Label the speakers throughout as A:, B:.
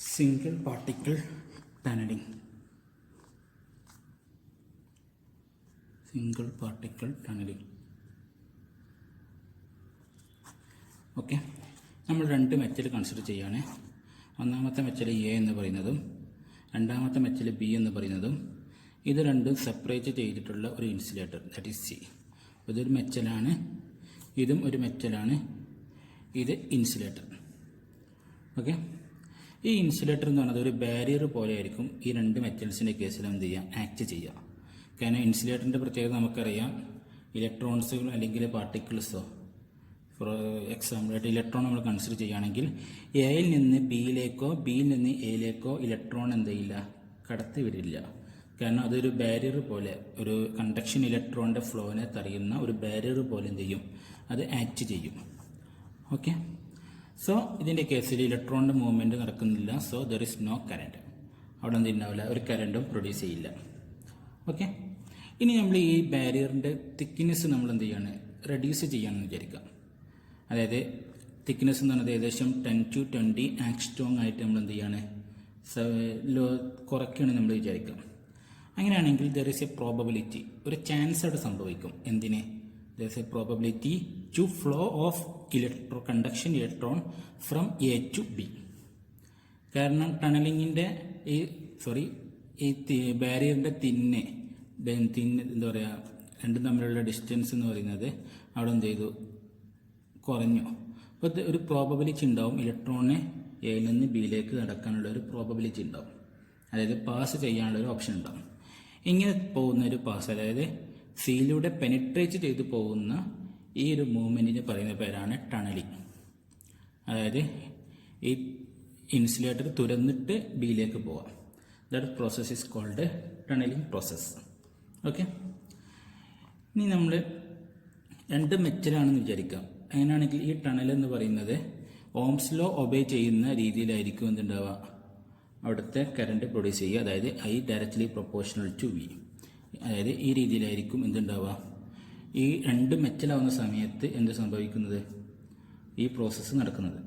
A: single particle tunneling. Single particle tunneling. Okay, നമ്മൾ രണ്ട് metal consider ചെയ്യുകയാണ്. ഒന്നാമത്തെ മെറ്റൽ എ എന്ന് പറയുന്നതും രണ്ടാമത്തെ മെറ്റൽ ബി എന്ന് പറയുന്നതും ഇത് രണ്ടും സെപ്പറേറ്റ് ചെയ്തിട്ടുള്ള ഒരു ഇൻസുലേറ്റർ, ദാറ്റ് ഈസ് സി. ഇതൊരു മെറ്റലാണ്, ഇതും ഒരു മെറ്റലാണ്, ഇത് ഇൻസുലേറ്റർ. ഓക്കെ, ഈ ഇൻസുലേറ്റർ എന്ന് പറയുന്നത് ഒരു ബാരിയർ പോലെ ആയിരിക്കും ഈ രണ്ട് മെറ്റൽസിൻ്റെ കേസിൽ എന്ത് ചെയ്യുക, ആക്ട് ചെയ്യുക. കാരണം ഇൻസുലേറ്ററിൻ്റെ പ്രത്യേകത നമുക്കറിയാം, ഇലക്ട്രോൺസുകൾ അല്ലെങ്കിൽ പാർട്ടിക്കിൾസോ, ഫോർ എക്സാമ്പിളായിട്ട് ഇലക്ട്രോൺ നമ്മൾ കൺസിഡർ ചെയ്യുകയാണെങ്കിൽ എയിൽ നിന്ന് ബിയിലേക്കോ ബിയിൽ നിന്ന് എയിലേക്കോ ഇലക്ട്രോൺ എന്ത് ചെയ്യില്ല, കടത്തി വരില്ല. കാരണം അതൊരു ബാരിയർ പോലെ, ഒരു കണ്ടക്ഷൻ ഇലക്ട്രോണിൻ്റെ ഫ്ലോനെ തടയുന്ന ഒരു ബാരിയർ പോലെ എന്ത് ചെയ്യും, അത് ആക്ട് ചെയ്യും. ഓക്കെ, സോ ഇതിൻ്റെ കേസിൽ ഇലക്ട്രോണിൻ്റെ മൂവ്മെൻറ്റ് നടക്കുന്നില്ല. So there is no current. അവിടെ എന്ത് ഉണ്ടാവില്ല, ഒരു കറണ്ടും പ്രൊഡ്യൂസ് ചെയ്യില്ല. ഓക്കെ, ഇനി നമ്മൾ ഈ ബാരിയറിൻ്റെ തിക്നെസ് നമ്മൾ എന്ത് ചെയ്യാണ്, റെഡ്യൂസ് ചെയ്യാമെന്ന് വിചാരിക്കാം. അതായത് തിക്നെസ് എന്ന് പറയുന്നത് ഏകദേശം 10 to 20 ആങ്സ്ട്രോങ് ആയിട്ട് നമ്മൾ എന്ത് ചെയ്യാണ്, കുറയ്ക്കുകയാണ് നമ്മൾ വിചാരിക്കാം. അങ്ങനെയാണെങ്കിൽ ദർ ഇസ് എ പ്രോബബിലിറ്റി, ഒരു ചാൻസ് അവിടെ സംഭവിക്കും. എന്തിന്? There is a probability to flow of conduction electron from A to B. കാരണം ടണലിങ്ങിൻ്റെ ഈ ബാരിയറിൻ്റെ എന്താ പറയുക, രണ്ടും തമ്മിലുള്ള ഡിസ്റ്റൻസ് എന്ന് പറയുന്നത് അവിടെ എന്ത് ചെയ്തു, കുറഞ്ഞു. അപ്പോൾ ഒരു പ്രോബബിലിറ്റി ഉണ്ടാവും, ഇലക്ട്രോണിനെ എയിൽ നിന്ന് ബിയിലേക്ക് നടക്കാനുള്ള ഒരു പ്രോബബിലിറ്റി ഉണ്ടാവും, അതായത് പാസ് ചെയ്യാനുള്ള ഒരു ഓപ്ഷൻ ഉണ്ടാവും. ഇങ്ങനെ പോകുന്ന ഒരു പാസ്, അതായത് സിയിലൂടെ പെനിട്രേറ്റ് ചെയ്ത് പോകുന്ന ഈ ഒരു മൂവ്മെൻറ്റിന് പറയുന്ന പേരാണ് ടണലിങ്. അതായത് ഈ ഇൻസുലേറ്റർ തുരന്നിട്ട് ബിയിലേക്ക് പോവാം. That process is called tunneling process. Okay, ഇനി നമ്മൾ രണ്ട് മെറ്റലാണെന്ന് വിചാരിക്കാം. അങ്ങനെയാണെങ്കിൽ ഈ ടണൽ എന്ന് പറയുന്നത് ഓംസ് ലോ ഒബേ ചെയ്യുന്ന രീതിയിലായിരിക്കും എന്തുണ്ടാവുക, അവിടുത്തെ കറണ്ട് പ്രൊഡ്യൂസ് ചെയ്യുക. അതായത് I directly proportional to V. അതായത് ഈ രീതിയിലായിരിക്കും എന്തുണ്ടാവുക, ഈ രണ്ട് മെറ്റലാവുന്ന സമയത്ത് എന്ത് സംഭവിക്കുന്നത്, ഈ പ്രോസസ്സ് നടക്കുന്നത്.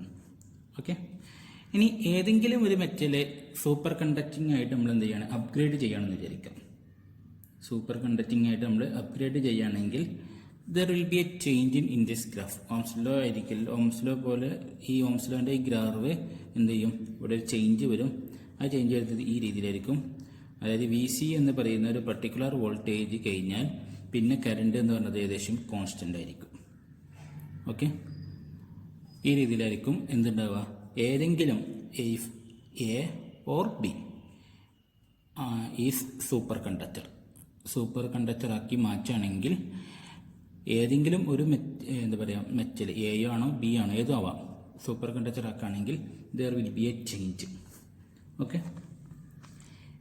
A: ഓക്കെ, ഇനി ഏതെങ്കിലും ഒരു മെറ്റല് സൂപ്പർ കണ്ടക്റ്റിംഗ് ആയിട്ട് നമ്മൾ എന്ത് ചെയ്യണം, അപ്ഗ്രേഡ് ചെയ്യുകയാണെന്ന് വിചാരിക്കാം. സൂപ്പർ കണ്ടക്റ്റിംഗ് ആയിട്ട് നമ്മൾ അപ്ഗ്രേഡ് ചെയ്യുകയാണെങ്കിൽ there will be a change in this graph. Ohm's law ആയിരിക്കും, ഓംസ് ലോ പോലെ ഈ ഓംസ് ലോൻ്റെ ഈ ഗ്രാഫ് എന്ത് ചെയ്യും, ഇവിടെ ഒരു ചേഞ്ച് വരും. ആ ചേഞ്ച് വരുന്നത് ഈ രീതിയിലായിരിക്കും. അതായത് VC എന്ന് പറയുന്ന ഒരു പർട്ടിക്കുലർ വോൾട്ടേജ് കഴിഞ്ഞാൽ പിന്നെ കറണ്ട് എന്ന് പറയുന്നത് ഏകദേശം കോൺസ്റ്റൻ്റ് ആയിരിക്കും. ഓക്കെ, ഈ രീതിയിലായിരിക്കും എന്തുണ്ടാവുക, ഏതെങ്കിലും A or B is super conductor ആക്കി മാറ്റുകയാണെങ്കിൽ ഏതെങ്കിലും ഒരു എന്താ പറയുക മെറ്റൽ എയോ ആണോ ബി ആണോ ഏതോ ആവാം, സൂപ്പർ കണ്ടക്ടർ ആക്കുകയാണെങ്കിൽ there will be A change. Okay,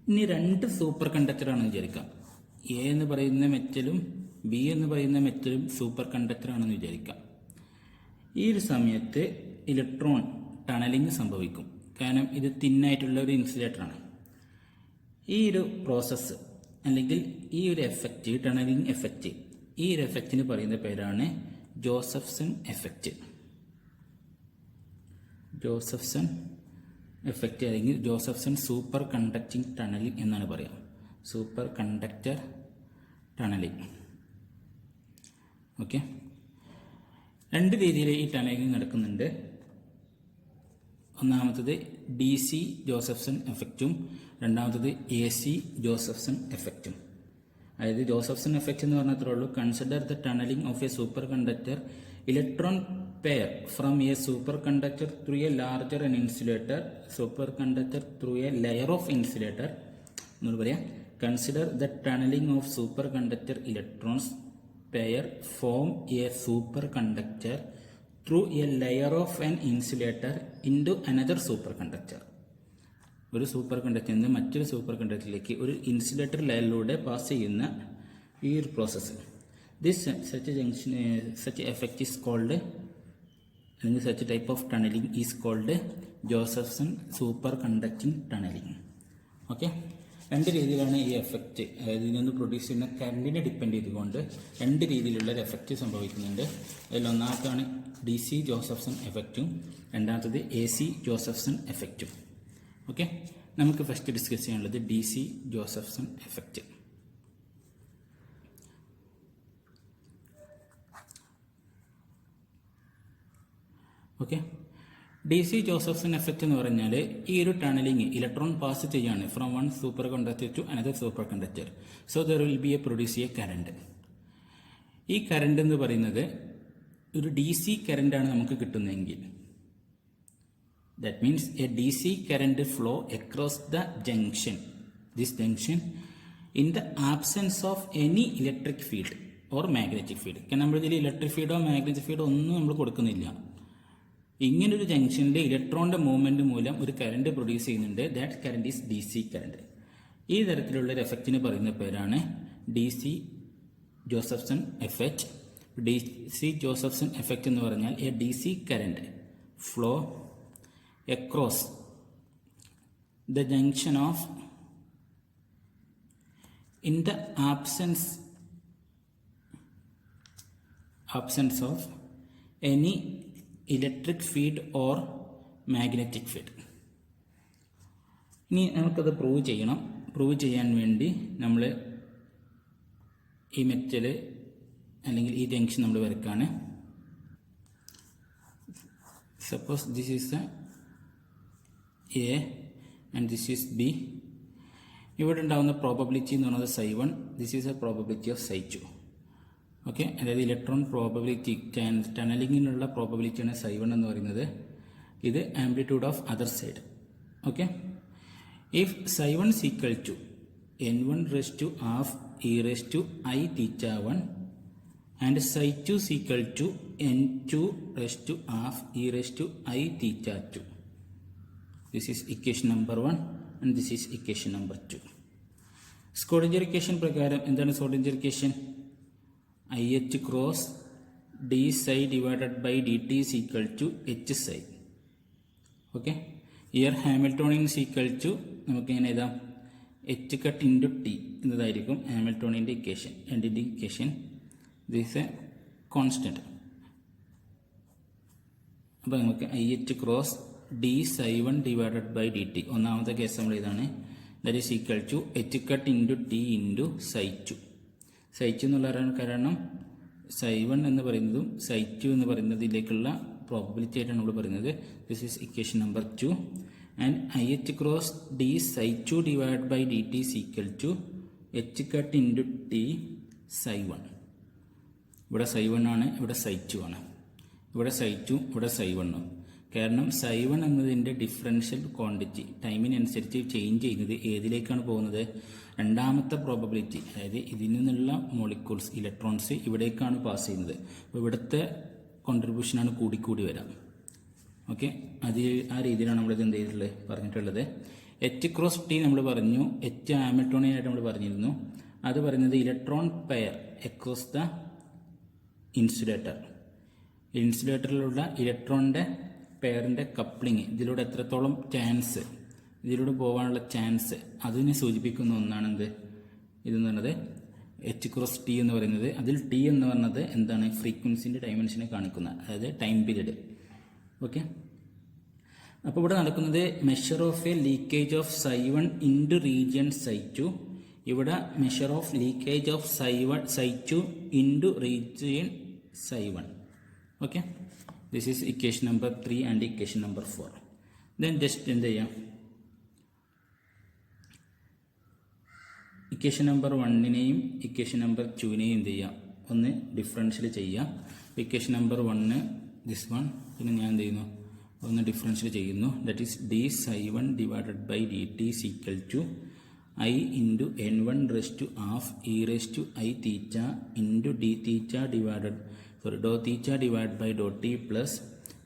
A: ഇനി രണ്ട് സൂപ്പർ കണ്ടക്ടറാണെന്ന് വിചാരിക്കാം. എ എന്ന് പറയുന്ന മെറ്റലും ബി എന്ന് പറയുന്ന മെറ്റലും സൂപ്പർ കണ്ടക്ടറാണെന്ന് വിചാരിക്കാം. ഈ ഒരു സമയത്ത് ഇലക്ട്രോൺ ടണലിങ് സംഭവിക്കും. കാരണം ഇത് തിന്നായിട്ടുള്ള ഒരു ഇൻസുലേറ്ററാണ്. ഈ ഒരു പ്രോസസ്സ് അല്ലെങ്കിൽ ഈ ഒരു എഫക്റ്റ്, ടണലിങ് എഫക്റ്റ്, ഈ ഒരു എഫക്റ്റിന് പറയുന്ന പേരാണ് ജോസഫ്സൺ എഫക്റ്റ്. ജോസഫ്സൺ എഫക്റ്റ് അല്ലെങ്കിൽ ജോസഫ്സൺ സൂപ്പർ കണ്ടക്റ്റിംഗ് ടണലിംഗ് എന്നാണ് പറയുക. Super conductor tunnelling. ഓക്കെ, രണ്ട് രീതിയിൽ ഈ ടണലിംഗ് നടക്കുന്നുണ്ട്. ഒന്നാമത്തത് DC ജോസഫ്സൺ എഫക്റ്റും രണ്ടാമത്തത് AC ജോസഫ്സൺ എഫക്റ്റും. അതായത് ജോസഫ്സൺ എഫക്റ്റ് എന്ന് പറഞ്ഞത്രേ ഉള്ളൂ, consider the tunnelling of A super conductor electron pair from A super conductor through A larger an insulator, super conductor through A layer of insulator എന്ന് പറയാം. Consider the tunnelling of super conductor electrons pair form A super conductor through A layer of an insulator into another super conductor. ഒരു super കണ്ടക്ടറിൽ നിന്ന് മറ്റൊരു super കണ്ടക്ടറിലേക്ക് ഒരു insulator ലെയറിലൂടെ pass ചെയ്യുന്ന ഈ ഒരു process, such effect is called, അല്ലെങ്കിൽ such type of tunnelling is called Josephson superconducting tunnelling. Okay, രണ്ട് രീതിയിലാണ് ഈ എഫക്റ്റ്, അതായത് ഇതിൽ നിന്ന് പ്രൊഡ്യൂസ് ചെയ്യുന്ന കറണ്ടിനെ ഡിപ്പെൻഡ് ചെയ്തുകൊണ്ട് രണ്ട് രീതിയിലുള്ള ഒരു എഫക്റ്റ് സംഭവിക്കുന്നുണ്ട്. അതിലൊന്നാമത്താണ് DC ജോസഫ്സൺ എഫക്റ്റും രണ്ടാമത്തത് AC ജോസഫ്സൺ എഫക്റ്റും. ഓക്കെ, നമുക്ക് ഫസ്റ്റ് ഡിസ്കസ് ചെയ്യാനുള്ളത് D C Josephson effect. Okay, D C Josephson effect എന്ന് പറഞ്ഞാൽ ഈ ഒരു ടണലിങ് ഇലക്ട്രോൺ പാസ് ചെയ്യാണ് from one superconductor to another superconductor. So there will be a produce a current. ഈ current എന്ന് പറയുന്നത് ഒരു ഡി സി കറണ്ടാണ് നമുക്ക് കിട്ടുന്നതെങ്കിൽ, that means a D C current flow across the junction, this junction in the absence of any electric field or magnetic field. കാരണം നമ്മളിതിൽ electric ഫീൽഡോ magnetic ഫീൽഡോ ഒന്നും നമ്മൾ കൊടുക്കുന്നില്ല. ഇങ്ങനൊരു ജംഗ്ഷനിൽ ഇലക്ട്രോണിന്റെ മൂവ്മെന്റ് മൂലം ഒരു കറണ്ട് പ്രൊഡ്യൂസ് ചെയ്യുന്നുണ്ട്. That current is D C current. ഈ തരത്തിലുള്ള ഒരു എഫക്റ്റിന് പറയുന്ന പേരാണ് D C Josephson effect. D C Josephson effect എന്ന് പറഞ്ഞാൽ A D C current flow across the junction of in the absence of any electric field or magnetic field. ഇനി നമുക്കത് prove ചെയ്യണം. പ്രൂവ് ചെയ്യാൻ വേണ്ടി നമ്മൾ ഈ മെറ്റൽ അല്ലെങ്കിൽ ഈ ജംഗ്ഷൻ നമ്മൾ വരക്കാണ്. Suppose this is A and this is B. ഇവിടെ ഉണ്ടാകുന്ന പ്രോബബിലിറ്റി എന്ന് പറയുന്നത് psi1. This is a probability of psi2. Okay, അതായത് ഇലക്ട്രോൺ പ്രോബബിലിറ്റി ടണലിങ്ങിനുള്ള പ്രോബബിലിറ്റിയാണ് psi1 എന്ന് പറയുന്നത്. ഇത് amplitude of other side. Okay, if psi1 is equal to n1 raised to half e raised to I theta 1 and psi2 is equal to n2 raised to half e raised to I theta 2. This is equation number 1 and this is equation number 2. Schrodinger equation പ്രകാരം എന്താണ് Schrodinger equation? IH cross D psi divided by D T is equal to H psi. Okay, here Hamiltonian is equal to നമുക്ക് എങ്ങനെ എഴുതാം? H cut into T എന്നതായിരിക്കും ഹാമിൽട്ടോണിയൻ്റെ equation. രണ്ടിൻ്റെ equation this a constant. അപ്പോൾ നമുക്ക് IH cross D psi1 divided by D T, ഒന്നാമത്തെ case നമ്മൾ ഇതാണ്. That is equal to H cut into T into psi2. psi2 എന്നുള്ള കാരണം psi1 എന്ന് പറയുന്നതും psi2 എന്ന് പറയുന്നതിലേക്കുള്ള പ്രോബബിലിറ്റി ആയിട്ടാണ് നമ്മൾ പറയുന്നത്. This is equation number 2 and IH cross d psi2 divide by D T is equal to H cut into t psi1. ഇവിടെ psi1 ആണ്, ഇവിടെ psi2 ആണ്. ഇവിടെ psi2, ഇവിടെ psi1. കാരണം psi1 എന്നതിൻ്റെ ഡിഫറൻഷ്യൽ ക്വാണ്ടിറ്റി ടൈമിനനുസരിച്ച് ചേഞ്ച് ചെയ്യുന്നത് ഏതിലേക്കാണ് പോകുന്നത്? രണ്ടാമത്തെ പ്രോബബിലിറ്റി, അതായത് ഇതിൽ നിന്നുള്ള മോളിക്യൂൾസ് ഇലക്ട്രോൺസ് ഇവിടേക്കാണ് പാസ് ചെയ്യുന്നത്. അപ്പോൾ ഇവിടുത്തെ കോൺട്രിബ്യൂഷനാണ് കൂടിക്കൂടി വരാം. ഓക്കെ, ആ രീതിയിലാണ് നമ്മളിത് എന്ത് ചെയ്തിട്ടുള്ളത് പറഞ്ഞിട്ടുള്ളത്. H ക്രോസ് ടി നമ്മൾ പറഞ്ഞു, H ഹാമിൽട്ടോണിയൻ ആയിട്ട് നമ്മൾ പറഞ്ഞിരുന്നു. അത് പറയുന്നത് electron pair across the insulator. ഇൻസുലേറ്ററിലുള്ള ഇലക്ട്രോണിൻ്റെ പെയറിൻ്റെ കപ്ലിങ്, ഇതിലൂടെ എത്രത്തോളം ചാൻസ്, ഇതിലൂടെ പോകാനുള്ള ചാൻസ് അതിനെ സൂചിപ്പിക്കുന്ന ഒന്നാണ് എന്ത് ഇതെന്ന് പറയുന്നത് H ക്രോസ് ടി എന്ന് പറയുന്നത്. അതിൽ ടി എന്ന് പറയുന്നത് എന്താണ്? ഫ്രീക്വൻസിൻ്റെ ഡയമെൻഷനെ കാണിക്കുന്ന, അതായത് ടൈം പീരീഡ്. ഓക്കെ, അപ്പോൾ ഇവിടെ നടക്കുന്നത് measure of A leakage of psi1 into region psi2. ഇവിടെ measure of leakage of psi2 into region psi1. Okay, this is equation number 3 and equation number 4. then just എന്ത് ചെയ്യാം? ഇക്വേഷൻ നമ്പർ 1നെയും ഇക്വേഷൻ നമ്പർ 2നെയും എന്ത് ചെയ്യാം? ഒന്ന് differential ചെയ്യാം. Equation number 1 this one, പിന്നെ ഞാൻ എന്ത് ചെയ്യുന്നു? ഒന്ന് ഡിഫറൻഷ്യൽ ചെയ്യുന്നു. That is d psi1 divided by D T is equal to I into n1 raise to half e raise to I theta into d theta divided dou theta divided by dou t plus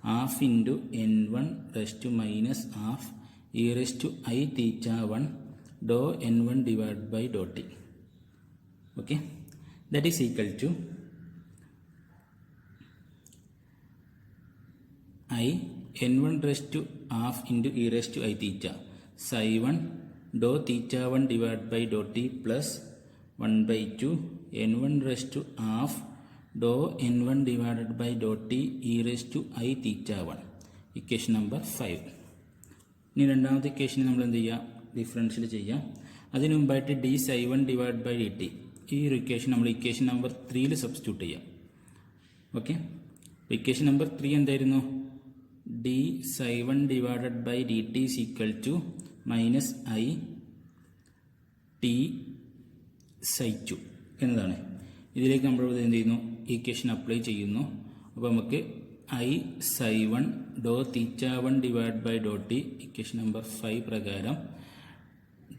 A: half into n1 raised to minus half e raised to I theta 1 dou n1 divided by dou t. Okay, that is equal to I n1 raised to half into e raised to I theta psi1 dou theta 1 divided by dou t plus 1 by 2 n1 raised to half dou n1 divided by dou t e raised to I theta 1. Equation number 5. ഇനി രണ്ടാമത്തെ equation നമ്മൾ എന്ത് ചെയ്യുക, differential ചെയ്യാം. അതിന് മുമ്പായിട്ട് d psi one divide by D t, ഈ ഒരു ഇക്വേഷൻ നമ്മൾ ഇക്വേഷൻ നമ്പർ 3 സബ്സ്റ്റിറ്റ്യൂട്ട് ചെയ്യാം. ഓക്കെ, ഇക്വേഷൻ നമ്പർ 3 എന്തായിരുന്നു? D psi one divided by D T is equal to minus I T psi two എന്നതാണ്. ഇതിലേക്ക് നമ്മൾ എന്ത് ചെയ്യുന്നു, ഇക്വേഷൻ അപ്ലൈ ചെയ്യുന്നു. അപ്പോൾ നമുക്ക് I psi one doh theta one divide by Dr T equation number 5 പ്രകാരം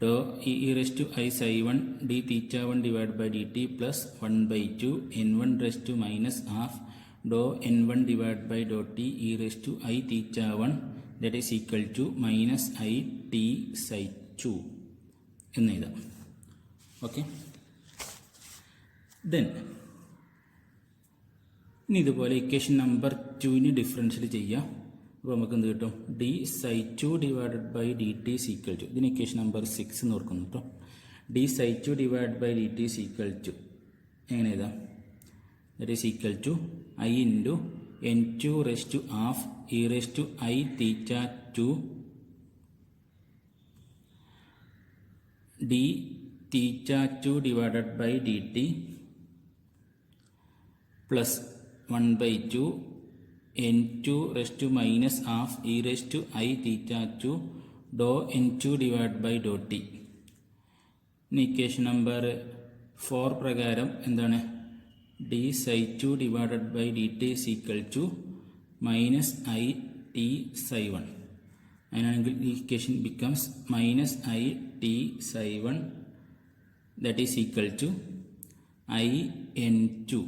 A: doh E raise to I psi one D theta one divide by D T plus 1/2 N one raise to minus half doh N one divide by Dr T E raise to I theta one that is equal to minus I T psi two എന്ന് എഴുതാം. Okay, then ഇനി ഇതുപോലെ equation number 2 differential ചെയ്യാം. അപ്പോൾ നമുക്ക് എന്ത് കിട്ടും? D psi two divided by D T is equal to, ഇതിന് ഇക്വേഷൻ നമ്പർ 6 എന്ന് ഓർക്കുന്നു കേട്ടോ. D psi two divide by D T is equal to എങ്ങനെ എഴുതാം? That is equal to i into n two raise to half E raise to I theta two d theta two divided by D T plus 1/2 n two raise to minus half E raise to I theta to dou n two divide by Dr t. ഇനി equation number 4 പ്രകാരം എന്താണ്? D psi two divided by D T is equal to minus I T psi one. അങ്ങനെയാണെങ്കിൽ ഈ equation becomes minus I T psi one that is equal to i n two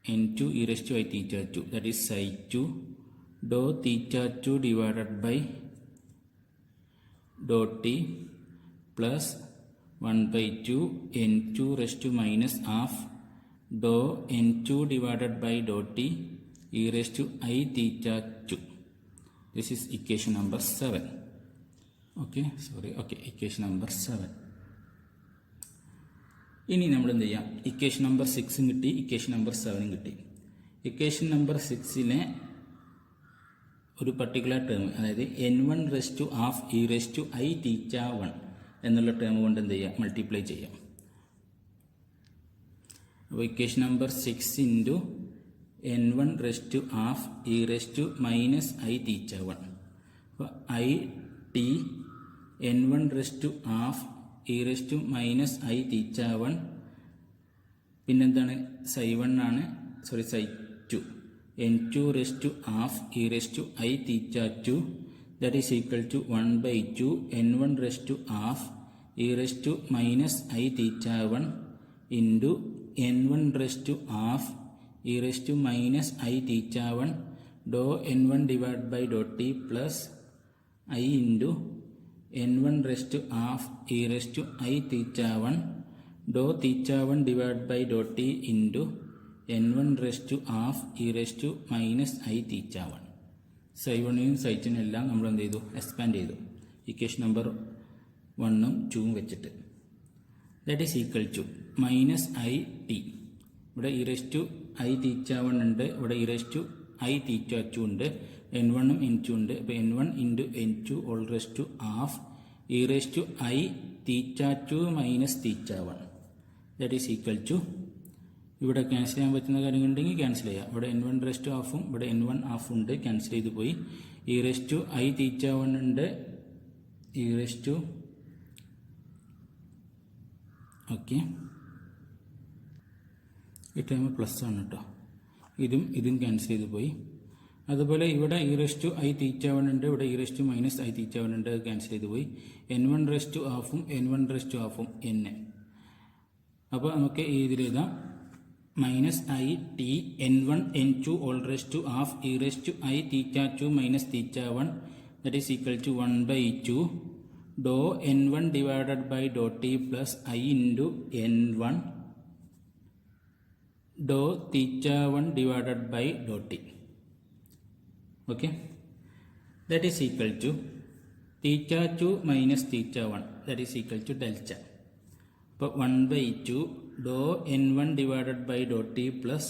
A: n2 e raised to I theta 2 that is psi 2 dou theta 2 divided by dou t plus 1/2 n2 raised to minus half dou n2 divided by dou t e raised to I theta 2. This is equation number 7. Okay, equation number 7. ഇനി നമ്മൾ എന്ത് ചെയ്യാം? Equation number 6 കിട്ടി, equation number 7 കിട്ടി. Equation number 6 ഒരു particular term, അതായത് N one raise to half E raise to I theta one എന്നുള്ള term കൊണ്ട് എന്ത് ചെയ്യാം? മൾട്ടിപ്ലൈ ചെയ്യാം. അപ്പോൾ equation number 6 into N one raise to half E raise to minus I theta one. അപ്പോൾ I T N one raise to half E raise to minus I theta one, പിന്നെന്താണ്? Psi one ആണ്, psi two N two raise to half E raise to I theta two that is equal to 1/2 N one raise to half E raise to minus I theta one into N one raise to half E raise to minus I theta one dou N one divide by Dr T plus i into n1 raised to half e raised to I theta 1 dou theta 1 divided by dou t into n1 raised to half e raised to minus I theta 1. psi 1നെയും psi 2നെയും എല്ലാം നമ്മൾ എന്ത് ചെയ്തു? Expand ചെയ്തു equation number 1ഉം 2ഉം വെച്ചിട്ട്. That is equal to minus I t, ഇവിടെ E raise to I theta 1 ഉണ്ട്, ഇവിടെ E raise to I theta 2 ഉണ്ട്, n1 ഉം n2 ഉണ്ട്. അപ്പോൾ n1 into n2 whole raise to half E raise to I theta 2 minus theta 1 that is equal to, ഇവിടെ cancel ചെയ്യാൻ പറ്റുന്ന കാര്യങ്ങളുണ്ടെങ്കിൽ cancel ചെയ്യാം. ഇവിടെ n1 റെസ് ടു ഹാഫും ഇവിടെ n1 ഹാഫും ഉണ്ട്, ക്യാൻസൽ ചെയ്ത് പോയി. E raise to I theta 1 ഉണ്ട്, ഇ റെസ് ടു ഓക്കെ ഈ ടൈം പ്ലസ് ആണ് കേട്ടോ, ഇതും ക്യാൻസൽ ചെയ്ത് പോയി. അതുപോലെ ഇവിടെ E raise to I theta 1 ഉണ്ട്, ഇവിടെ E raise to minus I theta 1 ഉണ്ട്, ക്യാൻസൽ ചെയ്ത് പോയി. n1 റെസ് ടു ഹാഫും n1 റെസ് ടു ഹാഫും n. അപ്പോൾ നമുക്ക് ഇതിൽ എഴുതാം minus I T n1 n2 whole raise to half E raise to I theta 2 minus theta 1 that is equal to 1/2 Dr n1 divided by Dr T plus i into n1 dou theta 1 divided by dou t. Okay, that is equal to theta 2 minus theta 1, that is equal to delta. അപ്പോൾ 1/2 dou n1 divided by dou t plus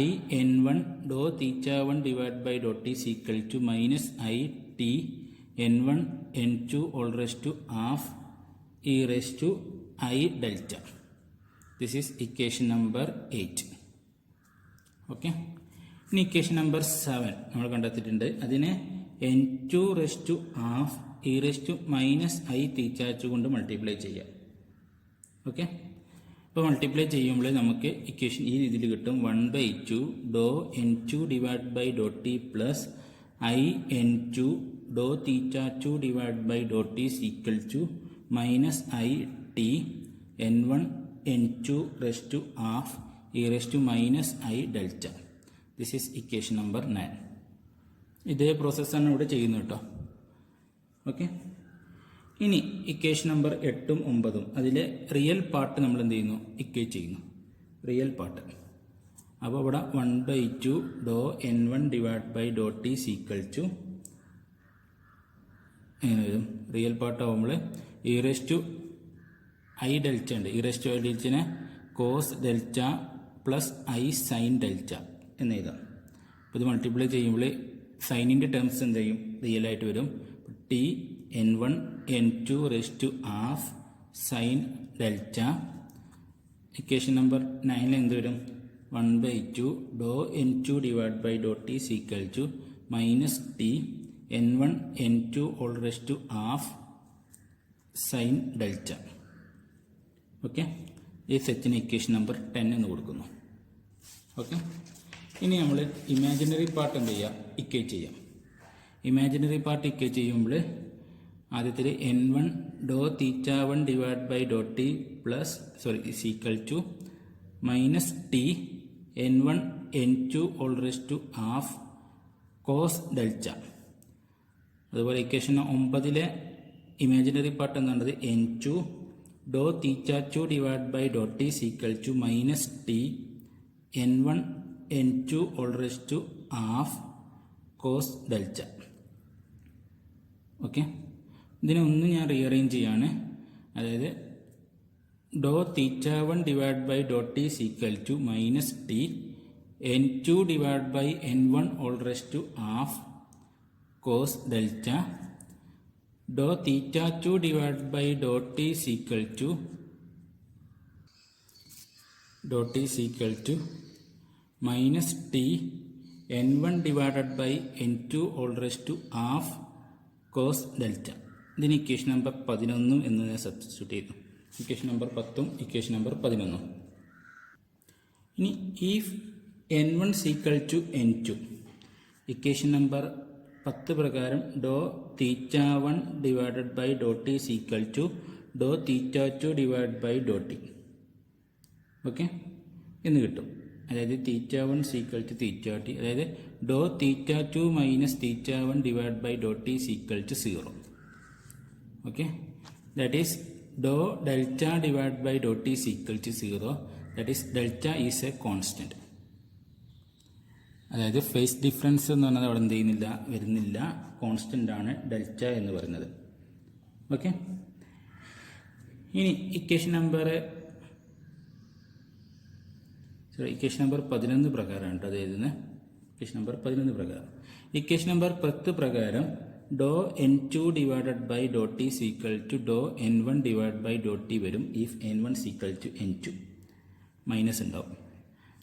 A: I n1 dou theta 1 divided by dou t is equal to minus I t n1 n2 all raised to half e raised to I delta. This is equation number 8. Okay. ഇനി equation number 7 നമ്മൾ കണ്ടെത്തിയിട്ടുണ്ട്. അതിനെ n2 raised to half e raised to minus I theta കൊണ്ട് multiply ചെയ്യാം. Okay. അപ്പോൾ multiply ചെയ്യുമ്പോൾ നമുക്ക് equation ഈ രീതിയിൽ കിട്ടും. 1/2 dou n2 divide by Dr T plus I n2 dou theta 2 divide by Dr T is equal to minus I t n1 n2 raised to half e raised to minus I delta. This is equation number 9. ഇതേ പ്രോസസ്സാണ് ഇവിടെ ചെയ്യുന്നത് കേട്ടോ. Okay. ഇനി equation number 8ഉം 9ഉം അതിലെ real part നമ്മൾ എന്ത് ചെയ്യുന്നു? ഇക്വേറ്റ് ചെയ്യുന്നു. Real part. അപ്പോൾ ഇവിടെ 1/2 ഡോ n1 divide by Dr T is equal to എങ്ങനെ വരും? റിയൽ പാർട്ട് ആകുമ്പോൾ E raise to I delta ഉണ്ട്. ഇ റേസ് ടു ഐ ഡെൽറ്റനെ cos delta plus I sine delta എന്ന് എഴുതാം. അപ്പോൾ ഇത് മൾട്ടിപ്ലൈ ചെയ്യുമ്പോൾ സൈനിൻ്റെ ടേംസ് എന്ത് ചെയ്യും? റിയലായിട്ട് വരും. T n1 n2 raise to half sine delta. Equation number 9 എന്ത് വരും? 1/2 dou n2 divide by Dr T is equal to minus T n1 n2 whole raise to half sine delta. Okay. ഈ സെറ്റിന് equation number 10 എന്ന് കൊടുക്കുന്നു. Okay. ഇനി നമ്മൾ imaginary part എന്ത് ചെയ്യുക? ഇക്വേറ്റ് ചെയ്യാം. ഇമാജിനറി പാർട്ട് ഇക്വേറ്റ് ചെയ്യുമ്പോൾ ആദ്യത്തിൽ n1 dou theta 1 divide by Dr T plus is equal to minus T n1 n2 whole raise to half cos delta. അതുപോലെ ഇക്വേഷൻ 9ലെ ഇമാജിനറി പാർട്ട് എന്താണത്? n2 dou theta 2 divide by Dr T is equal to minus T n1 n2 whole raise to half cos delta. Okay. ഇതിനൊന്ന് ഞാൻ rearrange ചെയ്യാണ്. അതായത് dou theta 1 divide by Dr T is equal to minus T n2 divide by n1 whole raise to half cos delta. Doh theta 2 divide by Dr T is equal to minus T n1 divided by n2 whole raise to half cos delta. ഇതിന് equation number 11 എന്ന് ഞാൻ substitute ചെയ്തു. Equation number 10ഉം equation number 11ഉം. ഇനി if n1 equal to n2 equation number 10 പ്രകാരം doh theta 1 divided by Dr T is equal to doh theta 2 divide by Dr t. Okay എന്ന് കിട്ടും. അതായത് theta 1 equal to theta t. അതായത് dou theta 2 minus theta 1 divide by Dr T is equal to 0. Okay. That is dou delta divide by Dr T is equal to 0. That is delta is a constant. അതായത് phase difference എന്ന് പറഞ്ഞാൽ അവിടെ എന്ത് ചെയ്യുന്നില്ല? വരുന്നില്ല. Constant ആണ് delta എന്ന് പറയുന്നത്. ഓക്കെ. ഇനി ഇക്വേഷൻ നമ്പർ 11 പ്രകാരമാണ് കേട്ടോ അത് എഴുതുന്നത്. ഇക്വേഷൻ നമ്പർ 11 പ്രകാരം. ഇക്വേഷൻ നമ്പർ 10 പ്രകാരം doh n2 divided by Dr T is equal to doh n1 divide by Dr T വരും. If n1 equal to n2 minus ഉണ്ടാവും.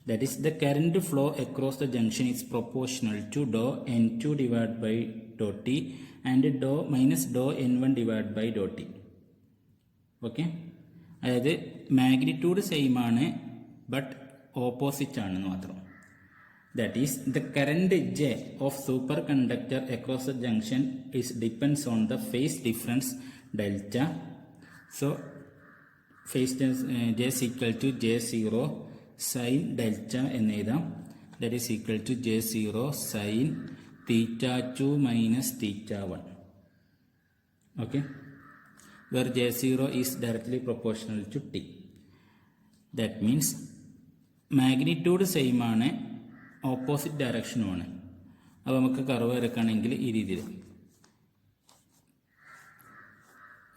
A: That is, the current flow across the junction is proportional to dou n2 divided by dou t and dou minus dou n1 divided by dou t. Okay? അതായത് magnitude same ആണ് but opposite ആണെന്ന് മാത്രം. That is, the current J of superconductor across the junction is depends on the phase difference delta. So, phase J is equal to J0 sin delta എന്ന് എഴുതാം. That is equal to J0 sin theta 2 minus theta 1. Okay? Where J0 is directly proportional to T. That means magnitude same ആണ്, opposite ഡയറക്ഷനുമാണ്. അപ്പോൾ നമുക്ക് curve വരക്കുകയാണെങ്കിൽ ഈ രീതിയിൽ.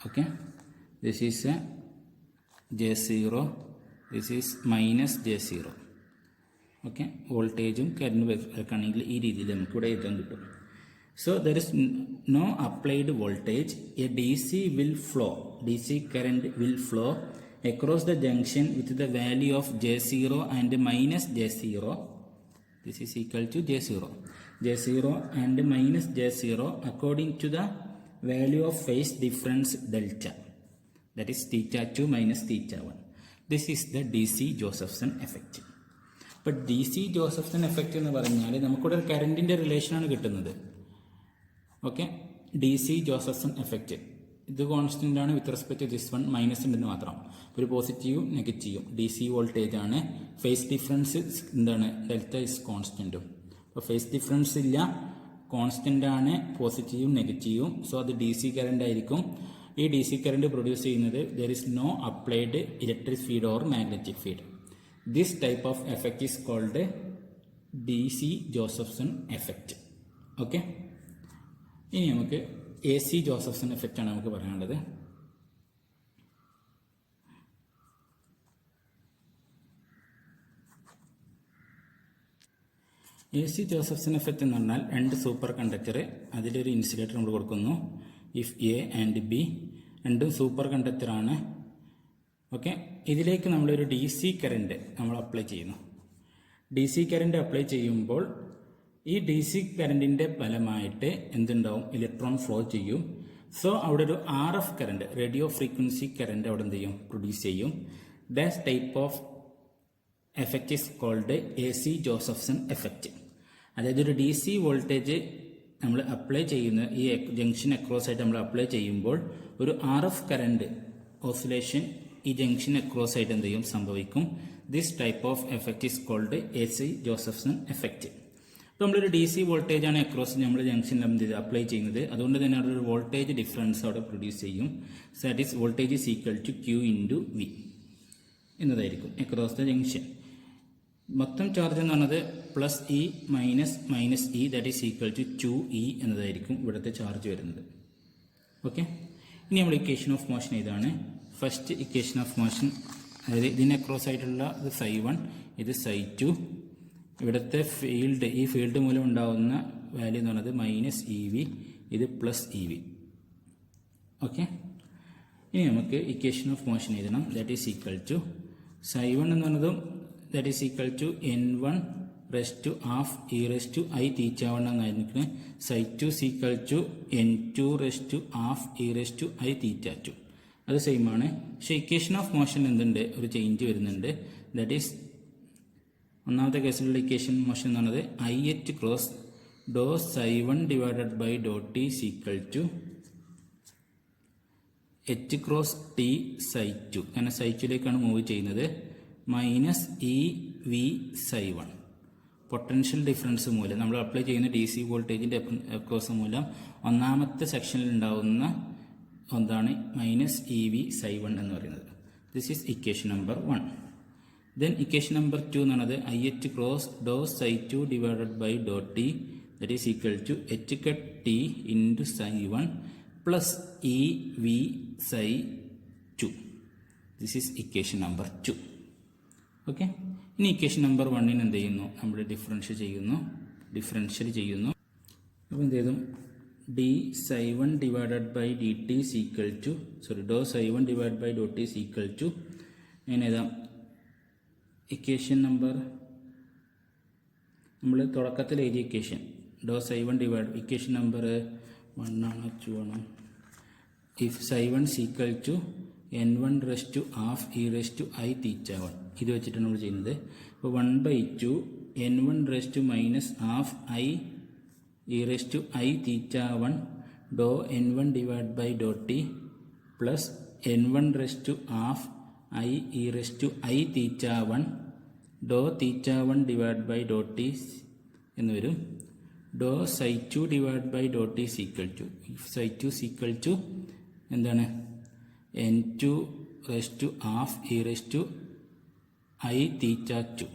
A: Okay, this is A J0, this is minus J0. Okay, വോൾട്ടേജും current വരക്കുകയാണെങ്കിൽ ഈ രീതിയിൽ നമുക്ക് ഇവിടെ എഴുതാൻ കിട്ടും. So there is no applied voltage. A DC current will flow across the junction with the value of J0 and minus J0. This is equal to J0. J0 and minus J0 according to the value of phase difference delta. That is theta 2 minus theta 1. This is the DC Josephson effect. But DC Josephson effect എന്ന് പറഞ്ഞാൽ നമുക്കിവിടെ ഒരു കറണ്ടിൻ്റെ റിലേഷനാണ് കിട്ടുന്നത്. Okay, D C Josephson effect ഇത് constant ആണ് with respect to this one, minus ഉണ്ടെന്ന് മാത്രം. ഒരു പോസിറ്റീവും നെഗറ്റീവും ഡി സി വോൾട്ടേജ് ആണ്. ഫേസ് ഡിഫറൻസ് എന്താണ്, ഡെൽറ്റ ഇസ് കോൺസ്റ്റൻറ്റും. അപ്പോൾ ഫേസ് ഡിഫറൻസ് ഇല്ല, കോൺസ്റ്റൻ്റ് ആണ് പോസിറ്റീവും നെഗറ്റീവും. സോ അത് ഡി സി കറണ്ട് ആയിരിക്കും. ഈ ഡി സി കറണ്ട് പ്രൊഡ്യൂസ് ചെയ്യുന്നത് there is no applied electric field or magnetic field. This type of effect is called D C Josephson effect. Okay, ഇനി നമുക്ക് എ സി ജോസഫ്സൺ എഫക്റ്റ് ആണ് നമുക്ക് പറയാനുള്ളത്. A C Josephson effect എന്ന് പറഞ്ഞാൽ രണ്ട് super conductor, അതിലൊരു ഇൻസുലേറ്റർ നമ്മൾ കൊടുക്കുന്നു. ഇഫ് എ ആൻഡ് ബി രണ്ടും സൂപ്പർ കണ്ടക്ടറാണ്. ഓക്കെ, ഇതിലേക്ക് നമ്മളൊരു ഡി സി കറണ്ട് നമ്മൾ അപ്ലൈ ചെയ്യുന്നു. ഡി സി കറണ്ട് അപ്ലൈ ചെയ്യുമ്പോൾ ഈ ഡി സി കറണ്ടിൻ്റെ ഫലമായിട്ട് എന്തുണ്ടാവും, ഇലക്ട്രോൺ ഫ്ലോ ചെയ്യും. സോ അവിടെ ഒരു R F current, radio frequency current അവിടെ എന്ത് ചെയ്യും, പ്രൊഡ്യൂസ് ചെയ്യും. That type of effect is called A C Josephson effect. അതായത് ഒരു ഡി സി വോൾട്ടേജ് നമ്മൾ അപ്ലൈ ചെയ്യുന്ന ഈ ജംഗ്ഷൻ അക്രോസ് ആയിട്ട് നമ്മൾ അപ്ലൈ ചെയ്യുമ്പോൾ ഒരു ആർ എഫ് കറണ്ട് ഓസിലേഷൻ ഈ ജംഗ്ഷൻ അക്രോസ് ആയിട്ട് എന്ത് ചെയ്യും, സംഭവിക്കും. This type of effect is called A C Josephson effect. ഇപ്പോൾ നമ്മളൊരു ഡി സി വോൾട്ടേജ് ആണ് അക്രോസ് നമ്മൾ ജംഗ്ഷനിൽ എന്ത് അപ്ലൈ ചെയ്യുന്നത്. അതുകൊണ്ട് തന്നെ അവിടെ ഒരു വോൾട്ടേജ് ഡിഫറൻസ് അവിടെ പ്രൊഡ്യൂസ് ചെയ്യും. So that is voltage is equal to Q into V എന്നതായിരിക്കും അക്രോസ് ദ ജംഗ്ഷൻ. മൊത്തം ചാർജ് എന്ന് പറഞ്ഞത് plus E minus E that is equal to 2E എന്നതായിരിക്കും ഇവിടുത്തെ ചാർജ് വരുന്നത്. ഓക്കെ, ഇനി നമ്മൾ ഇക്വേഷൻ ഓഫ് മോഷൻ ഇതാണ്. ഫസ്റ്റ് ഇക്വേഷൻ ഓഫ് മോഷൻ, അതായത് ഇതിന് അക്രോസ് ആയിട്ടുള്ള ഇത് ψ1, ഇത് ψ2. ഇവിടുത്തെ ഫീൽഡ്, ഈ ഫീൽഡ് മൂലം ഉണ്ടാകുന്ന വാല്യൂ എന്ന് പറയുന്നത് മൈനസ് ഇ വി, ഇത് പ്ലസ് ഇ വി. ഓക്കെ, ഇനി നമുക്ക് ഇക്വേഷൻ ഓഫ് മോഷൻ എഴുതണം. ദാറ്റ് ഈസ് ഈക്വൽ ടു ψ1 എന്ന് പറഞ്ഞതും that is equal to n1 raised to half E raised to I theta 1 എന്നായിരിക്കും. ψ2 is equal to n2 raised to half E raised to I theta 2. അത് same ആണ്. പക്ഷേ equation of motion എന്തുണ്ട്, ഒരു change വരുന്നുണ്ട്. That is ഒന്നാമത്തെ കേസിലുള്ള equation motion എന്ന് പറയുന്നത് ഐ എറ്റ് ക്രോസ് ഡോ ψ1 divided by Dr T is equal to H cross T ψ2, കാരണം ψ2ലേക്കാണ് മൂവ് ചെയ്യുന്നത്, minus E V ψ1. Potential difference മൂലം നമ്മൾ അപ്ലൈ ചെയ്യുന്ന ഡി സി വോൾട്ടേജിൻ്റെ അക്രോസ് മൂലം ഒന്നാമത്തെ സെക്ഷനിൽ ഉണ്ടാകുന്ന എന്താണ് മൈനസ് ഇ വി ψ1 എന്ന് പറയുന്നത്. This is equation number 1. Then equation number 2 എന്ന് പറയുന്നത് ഐ എച്ച് ക്രോസ് ഡോ ψ2 divided by Dr T that is equal to H cut T into ψ1 plus E V ψ2. This is equation number 2. Okay, ഇനി equation number 1 എന്ത് ചെയ്യുന്നു, നമ്മൾ differential ചെയ്യുന്നു. അപ്പോൾ എന്ത് ചെയ്തു, D ψ1 divided by D T is equal to ഡോ ψ1 divide by Dr T is equal to എങ്ങനെ എഴുതാം, ഇക്വേഷൻ നമ്പർ നമ്മൾ തുടക്കത്തിൽ എഴുതിയ ഇക്വേഷൻ ഡോ ψ1 ഡിവൈഡ്, ഇക്വേഷൻ നമ്പർ 1 ആണോ 2 ആണോ, if ψ1 is equal to n1 raised to half E raised to I theta 1. ഇത് വെച്ചിട്ടാണ് നമ്മൾ ചെയ്യുന്നത്. അപ്പോൾ 1/2 n1 raised to minus half I E raised to I theta 1 ഡോ n1 divide by Dr T plus n1 raised to half I E raised to I theta 1 ഡോ theta 1 divide by Dr T എന്ന് വരും. ഡോ ψ2 divide by Dr T is equal to, ψ2 is equal to എന്താണ് n2 raised to half E raised to I theta 2.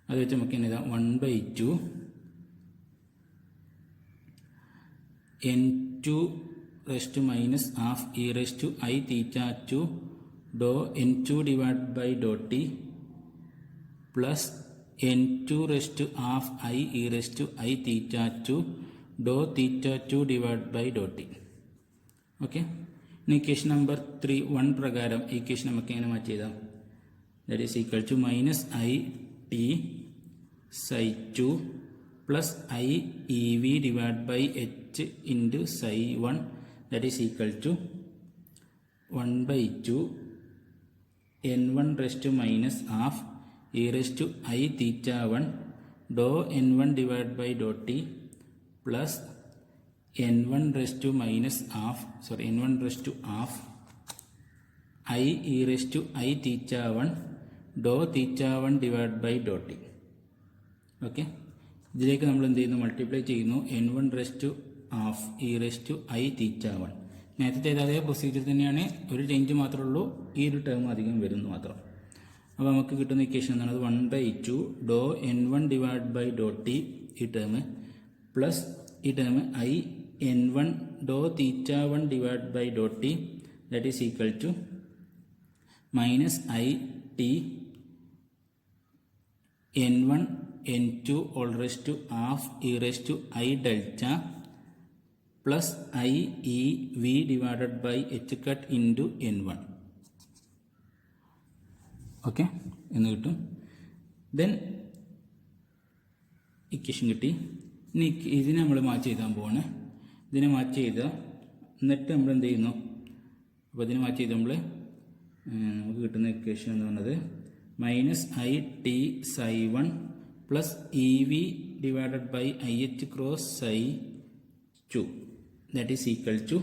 A: അത് വെച്ച് നമുക്ക് എന്നെ എഴുതാം 1/2 n2 raised to minus half E raised to I theta 2 ഡോ n2 divide by Dr T plus n2 raised to half I E raised to I theta 2 Dr theta 2 divide by Dr t. Okay, ഇനി equation number 1 പ്രകാരം ഈ equation നമുക്ക് എങ്ങനെ മാറ്റി എഴുതാം? That is equal to minus I T psi 2 plus i e V divide by h into psi 1 that is equal to 1/2 n1 raised to minus half e raised to I theta 1 dou n1 divided by dou t plus n1 raised to minus half n1 raised to half I e raised to I theta 1 dou theta 1 divided by dou t. Okay, ഇതിലേക്ക് നമ്മൾ എന്ത് ചെയ്യുന്നു? Multiply ചെയ്യുന്നു. n1 raised to half e raised to I theta 1. നേരത്തെ അതേ procedure തന്നെയാണ്, ഒരു change മാത്രമേ ഉള്ളൂ, ഈ ഒരു ടേം അധികം വരുന്നു മാത്രം. അപ്പോൾ നമുക്ക് കിട്ടുന്ന ഇക്വേഷൻ എന്താണ്? 1/2 ഡോ n1 divide by Dr t ഈ ടേം പ്ലസ് ഈ term i n1 dou theta 1 divide by Dr t that is equal to minus I T n1 n2 whole raise to half e raise to I delta plus i e V divided by h cut into n1. Okay എന്ന് കിട്ടും. Then equation കിട്ടി. ഇനി ഇതിനെ നമ്മൾ മാറ്റി എഴുതാൻ പോവാണ്. ഇതിനെ മാറ്റി എഴുതുക, എന്നിട്ട് നമ്മൾ എന്ത് ചെയ്യുന്നു? അപ്പോൾ ഇതിനെ മാറ്റി ചെയ്ത് നമ്മൾ നമുക്ക് കിട്ടുന്ന ഇക്വേഷൻ എന്ന് പറയുന്നത് minus I T psi 1 plus E V divided by i H cross psi 2 that is equal to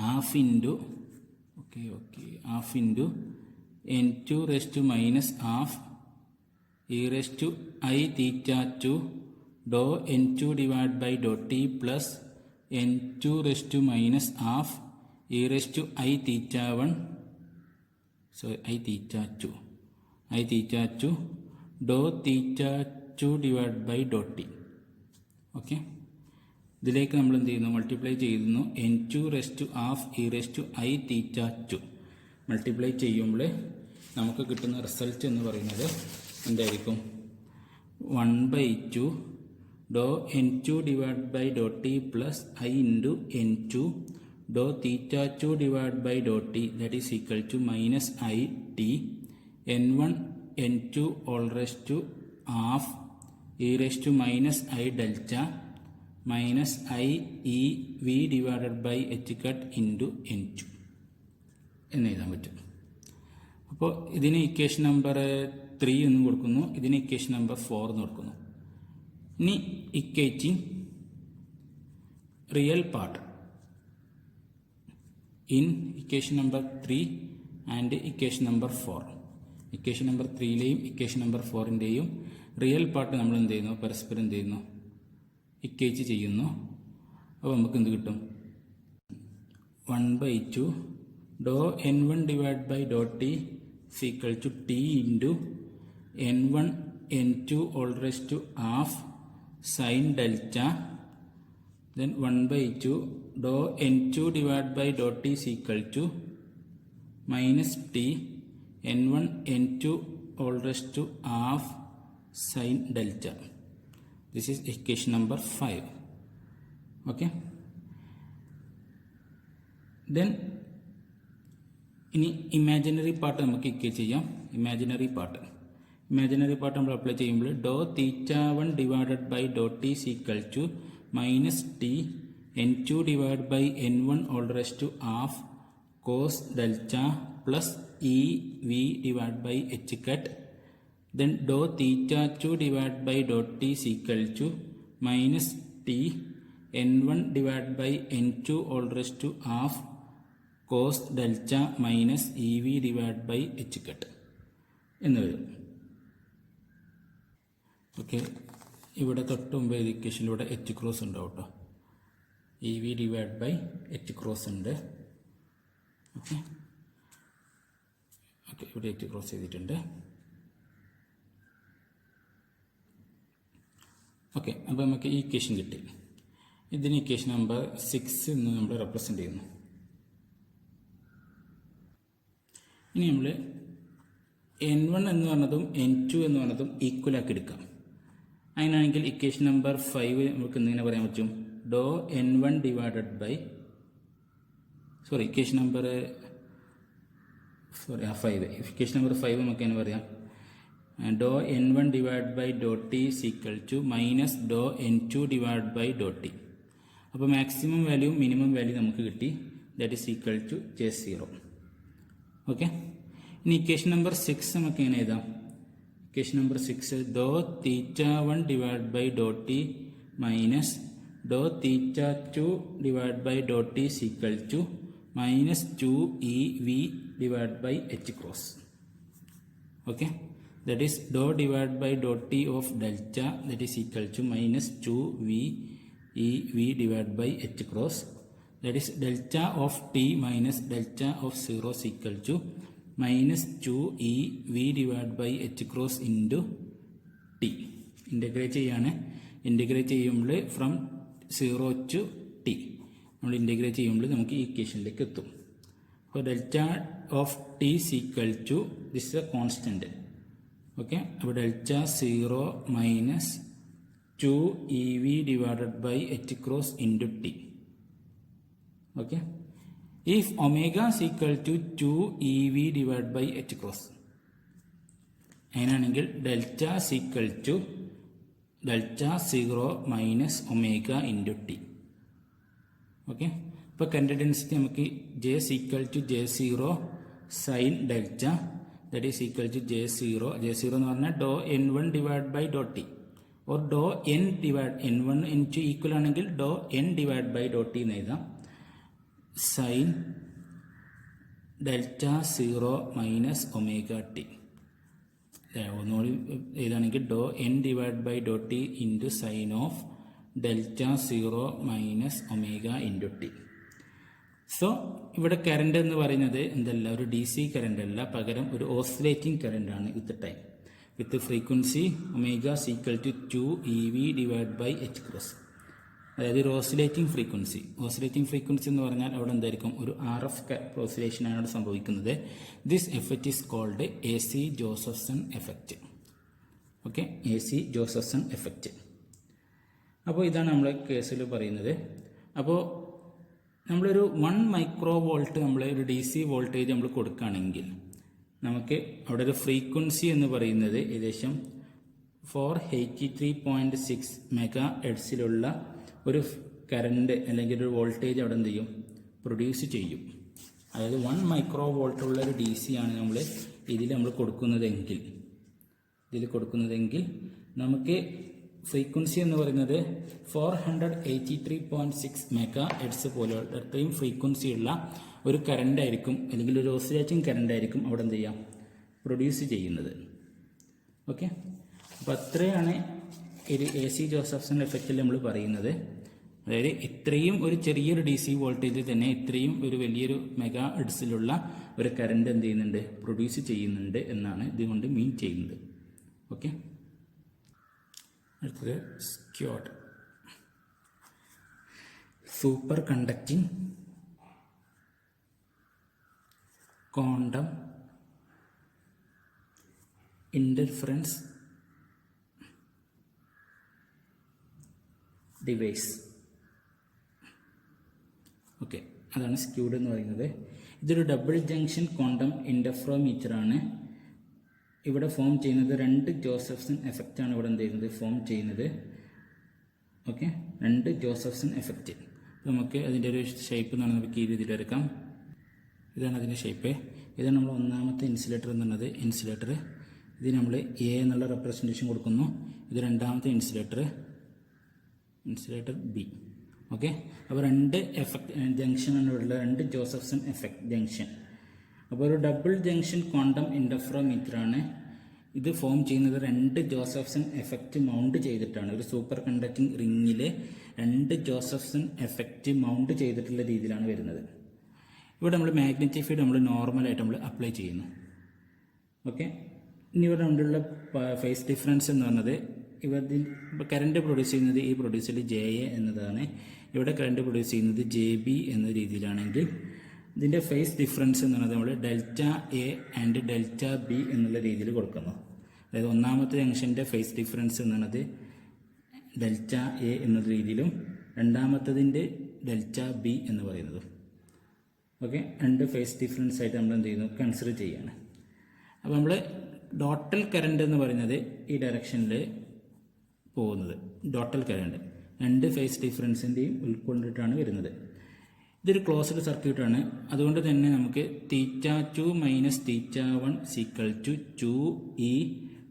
A: half into half into n2 raised to minus half e raised to I theta 2 dou n2 divided by dou t plus n2 raised to minus half e raised to I theta 1 I theta 2 dou theta 2 divided by dou t. Okay, ഇതിലേക്ക് നമ്മൾ എന്ത് ചെയ്യുന്നു? Multiply ചെയ്യുന്നു. n2 raised to half e raised to I theta 2 multiply ചെയ്യുമ്പോൾ നമുക്ക് കിട്ടുന്ന result എന്ന് പറയുന്നത് എന്തായിരിക്കും? 1/2 dou n2 divide by Dr T plus i into n2 dou theta 2 divide by Dr t that is equal to minus I T n1 n2 whole raise to half e raise to minus i delta minus i e V divided by h cut into n2 എന്ന് എഴുതാൻ പറ്റും. അപ്പോൾ ഇതിന് equation number 3 എന്ന് കൊടുക്കുന്നു, ഇതിന് equation number 4 എന്ന് കൊടുക്കുന്നു. ഇനി equating real part in equation number 3 and equation number 4. Equation number 3ലെയും ഇക്വേഷൻ നമ്പർ 4ൻ്റെയും റിയൽ പാർട്ട് നമ്മൾ എന്ത് ചെയ്യുന്നു? പരസ്പരം എന്ത് ചെയ്യുന്നു? ഇക്വേറ്റ് ചെയ്യുന്നു. അപ്പോൾ നമുക്ക് എന്ത് കിട്ടും? 1/2 ഡോ n1 divide by Dr t equal to t into n1 n2 whole raise to half sine delta then 1/2 dou n2 divide by Dr t equal to minus T n1 n2 whole raise to half sine delta. This is equation number 5. Okay. Then ഇനി imaginary part നമുക്ക് equate ചെയ്യാം. Imaginary part നമ്മൾ apply ചെയ്യുമ്പോൾ dou theta 1 divided by Dr t equal to minus T n2 divide by n1 whole raise to half cos delta plus E V divide by h cut then dou theta 2 divided by dou t is equal to minus t n1 divided by n2 all raised to half cos delta minus ev divided by h cut എന്ന് വരും. Okay, ഇവിടെ തൊട്ട് മുമ്പ് ഇക്വേഷനിലൂടെ H cross ഉണ്ടാവും കേട്ടോ. E V divide by h cross ഉണ്ട്. Okay, ഇവിടെ h cross ചെയ്തിട്ടുണ്ട്. ഓക്കെ, അപ്പോൾ നമുക്ക് ഈ ഇക്വേഷൻ കിട്ടി. ഇതിന് ഇക്വേഷൻ നമ്പർ 6 എന്ന് നമ്മൾ റെപ്രസെൻ്റ് ചെയ്യുന്നു. ഇനി നമ്മൾ n1 എന്ന് പറഞ്ഞതും n2 എന്ന് പറഞ്ഞതും ഈക്വലാക്കി എടുക്കാം. അങ്ങനെയാണെങ്കിൽ ഇക്വേഷൻ നമ്പർ 5 നമുക്ക് എന്തിനെ പറയാൻ പറ്റും? ഡോ n1 divided by equation number 5 നമുക്ക് എങ്ങനെ പറയാം? ഡോ n1 divide by Dr T is equal to minus ഡോ n2 divide by Dr T. അപ്പോൾ മാക്സിമം വാല്യൂ മിനിമം വാല്യൂ നമുക്ക് കിട്ടി. That is equal to J0. Okay. ഇനി ഇക്വേഷൻ നമ്പർ 6 നമുക്ക് എങ്ങനെ എഴുതാം? ഇക്വേഷൻ നമ്പർ 6 ഡോ θ1 divide by Dr T minus ഡോ θ2 divide by Dr T is equal to minus 2EV divide by H cross. Okay. That is doh divide by Dr t of delta that is equal to minus 2VEV divide by H cross. That is delta of t minus delta of 0 is equal to minus 2EV divided by H cross into t. Integrate ചെയ്യാണ്. Integrate ചെയ്യുമ്പോൾ from 0 to t നമ്മൾ ഇൻ്റഗ്രേറ്റ് ചെയ്യുമ്പോൾ നമുക്ക് ഈ ഇക്വേഷനിലേക്ക് എത്തും. അപ്പോൾ delta of T is equal to this is a constant. Okay. അപ്പോൾ delta 0 minus 2EV divided by H cross into t. Okay. If omega is equal to 2EV divided by H cross, അങ്ങനെയാണെങ്കിൽ delta is equal to delta 0 minus omega into t. Okay. ഇപ്പോൾ current density നമുക്ക് J is equal to J0 sine delta that is equal to J0 എന്ന് പറഞ്ഞാൽ doh n1 divide by Dr t or doh n divide n1 n2 equal ആണെങ്കിൽ doh n divide by Dr T എന്ന് എഴുതാം. Sine delta 0 minus omega t. ഒന്നുകൂടി എഴുതാണെങ്കിൽ doh n divide by Dr t into sine of delta 0 minus omega into t. So ഇവിടെ current എന്ന് പറയുന്നത് എന്തല്ല, ഒരു DC കറണ്ട് അല്ല, പകരം ഒരു ഓസിലേറ്റിംഗ് കറണ്ട് ആണ് with time, with frequency omega equal to 2EV divide by H cross. അതായത് ഒരു ഓസിലേറ്റിംഗ് ഫ്രീക്വൻസി. ഓസിലേറ്റിംഗ് ഫ്രീക്വൻസി എന്ന് പറഞ്ഞാൽ അവിടെ എന്തായിരിക്കും, ഒരു RF ഓസിലേഷനാണ് അവിടെ സംഭവിക്കുന്നത്. This effect is called AC Josephson effect. Okay. AC Josephson effect. അപ്പോൾ ഇതാണ് നമ്മളെ കേസിൽ പറയുന്നത്. അപ്പോൾ നമ്മളൊരു 1 മൈക്രോ വോൾട്ട് നമ്മൾ ഒരു DC വോൾട്ടേജ് നമ്മൾ കൊടുക്കുകയാണെങ്കിൽ നമുക്ക് അവിടെ ഒരു ഫ്രീക്വൻസി എന്ന് പറയുന്നത് ഏകദേശം 483.6 മെഗാ ഹെർട്സിലുള്ള ഒരു കറണ്ട് അല്ലെങ്കിൽ ഒരു വോൾട്ടേജ് അവിടെ എന്ത് ചെയ്യും, പ്രൊഡ്യൂസ് ചെയ്യും. അതായത് 1 മൈക്രോ വോൾട്ടുള്ള ഒരു DC ആണ് ഇതിൽ നമ്മൾ കൊടുക്കുന്നതെങ്കിൽ നമുക്ക് ഫ്രീക്വൻസി എന്ന് പറയുന്നത് 483.6 മെഗാ ഹെർട്സ് പോലെയുള്ള അത്രയും ഫ്രീക്വൻസി ഉള്ള ഒരു കറണ്ട് ആയിരിക്കും, അല്ലെങ്കിൽ ഒരു ഓസിലേറ്റിംഗ് കറണ്ട് ആയിരിക്കും അവിടെ എന്ത് ചെയ്യാം, പ്രൊഡ്യൂസ് ചെയ്യുന്നത്. ഓക്കെ. അപ്പോൾ അത്രയാണ് ഒരു AC ജോസഫ്സൺ എഫക്റ്റിൽ നമ്മൾ പറയുന്നത്. അതായത് ഇത്രയും ഒരു ചെറിയൊരു DC വോൾട്ടേജ് തന്നെ ഇത്രയും ഒരു വലിയൊരു മെഗാ ഹെർട്സിലുള്ള ഒരു കറണ്ട് എന്ത് ചെയ്യുന്നുണ്ട്, പ്രൊഡ്യൂസ് ചെയ്യുന്നുണ്ട് എന്നാണ് ഇതുകൊണ്ട് മീൻ ചെയ്യുന്നത്. ഓക്കെ. അടുത്തത് SQUID. Superconducting quantum interference device. Okay. അതാണ് സ്ക്യൂഡ് എന്ന് പറയുന്നത്. ഇതൊരു ഡബിൾ ജംഗ്ഷൻ ക്വാണ്ടം ഇൻ്റർഫെറോമീറ്റർ ആണ്. ഇവിടെ ഫോം ചെയ്യുന്നത് 2 ജോസഫ്സൺ എഫക്റ്റാണ് ഇവിടെ എന്ത് ചെയ്യുന്നത്, ഫോം ചെയ്യുന്നത്. ഓക്കെ. 2 Josephson effect. നമുക്ക് അതിൻ്റെ ഒരു ഷേപ്പ് എന്ന് പറഞ്ഞാൽ നമുക്ക് ഈ രീതിയിൽ എടുക്കാം. ഇതാണ് അതിൻ്റെ ഷേപ്പ്. ഇതാണ് നമ്മൾ ഒന്നാമത്തെ ഇൻസുലേറ്റർ എന്നുള്ളത്. ഇൻസുലേറ്റർ ഇത് നമ്മൾ A എന്നുള്ള റെപ്രസെൻറ്റേഷൻ കൊടുക്കുന്നു. ഇത് രണ്ടാമത്തെ ഇൻസുലേറ്റർ B. ഓക്കെ. അപ്പോൾ 2 എഫക്റ്റ് ജംഗ്ഷനാണ് ഇവിടെ ഉള്ളത്, 2 ജോസഫ്സൺ എഫക്റ്റ് ജംഗ്ഷൻ. അപ്പോൾ ഒരു ഡബിൾ ജംഗ്ഷൻ ക്വാണ്ടം ഇൻ്റർഫെറോമീറ്റർ ആണ്. ഇത് ഫോം ചെയ്യുന്നത് 2 ജോസഫ്സൺ എഫക്റ്റ് മൗണ്ട് ചെയ്തിട്ടാണ്. ഒരു സൂപ്പർ കണ്ടക്റ്റിംഗ് റിങ്ങിൽ 2 ജോസഫ്സൺ എഫക്റ്റ് മൗണ്ട് ചെയ്തിട്ടുള്ള രീതിയിലാണ് വരുന്നത്. ഇവിടെ നമ്മൾ മാഗ്നറ്റിക് ഫീൽഡ് നമ്മൾ നോർമലായിട്ട് നമ്മൾ അപ്ലൈ ചെയ്യുന്നു. ഓക്കെ. ഇനി ഇവിടെ കൊണ്ടുള്ള ഫേസ് ഡിഫറൻസ് എന്ന് പറഞ്ഞത് ഇപ്പോൾ കറണ്ട് പ്രൊഡ്യൂസ് ചെയ്യുന്നത് ഈ പ്രൊഡ്യൂസറിൽ JA എന്നതാണ്, ഇവിടെ കറണ്ട് പ്രൊഡ്യൂസ് ചെയ്യുന്നത് JB എന്ന രീതിയിലാണെങ്കിൽ ഇതിൻ്റെ ഫേസ് ഡിഫറൻസ് എന്ന് പറയുന്നത് നമ്മൾ delta A and delta B എന്നുള്ള രീതിയിൽ കൊടുക്കുന്നു. അതായത് ഒന്നാമത്തെ ജംഗ്ഷൻ്റെ ഫേസ് ഡിഫറൻസ് എന്ന് പറയുന്നത് ഡെൽറ്റ എ എന്ന രീതിയിലും രണ്ടാമത്തതിൻ്റെ ഡെൽറ്റ ബി എന്ന് പറയുന്നതും. ഓക്കെ, രണ്ട് ഫേസ് ഡിഫറൻസ് ആയിട്ട് നമ്മൾ എന്ത് ചെയ്യുന്നു, കൺസിഡർ ചെയ്യുകയാണ്. അപ്പോൾ നമ്മൾ ടോട്ടൽ കറണ്ട് എന്ന് പറയുന്നത് ഈ ഡയറക്ഷനിൽ പോകുന്നത്. ടോട്ടൽ കറണ്ട് രണ്ട് ഫേസ് ഡിഫറൻസിൻ്റെയും ഉൾക്കൊണ്ടിട്ടാണ് വരുന്നത്. ഇതൊരു ക്ലോസ്ഡ് സർക്യൂട്ടാണ്. അതുകൊണ്ട് തന്നെ നമുക്ക് θ2 minus θ1 equal to 2E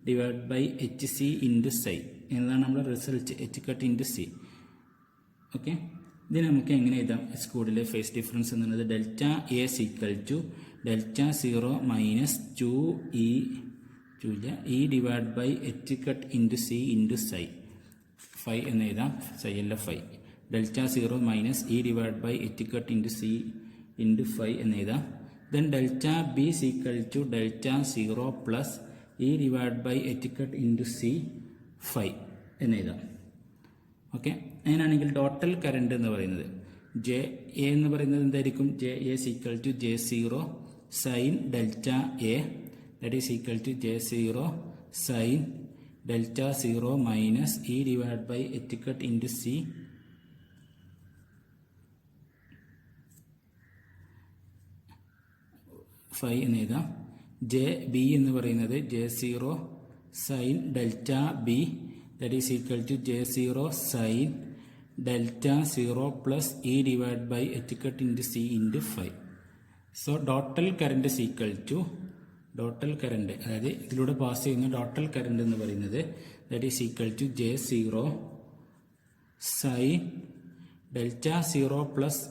A: divide by HC into psi എന്നതാണ് നമ്മുടെ result, H cut into C. Okay, ഇത് നമുക്ക് എങ്ങനെ എഴുതാം? എസ് കോഡിലെ ഫേസ് ഡിഫറൻസ് എന്നുള്ളത് delta A equal to delta 0 minus 2E divide by H cut into C into psi phi എന്ന് എഴുതാം. സൈ അല്ല phi. Delta 0 minus E divide by H cut into C into phi എന്ന് എഴുതാം. Then delta b equal to delta 0 plus E divide by H cut into c phi എന്ന് എഴുതാം. Okay, അങ്ങനെയാണെങ്കിൽ total current എന്ന് പറയുന്നത് J A എന്ന് പറയുന്നത് എന്തായിരിക്കും? J a equal to J0 sine delta a, that is equal to J0 sine delta 0 minus E divide by H cut into c phi എന്ന് എഴുതാം. ജെ ബി എന്ന് പറയുന്നത് J0 sine delta b, that is equal to J0 sine delta 0 plus E divide by H cut into C into phi. So total current equal to total current, അതായത് ഇതിലൂടെ pass ചെയ്യുന്ന total current എന്ന് പറയുന്നത് that is equal to J0 sine delta 0 plus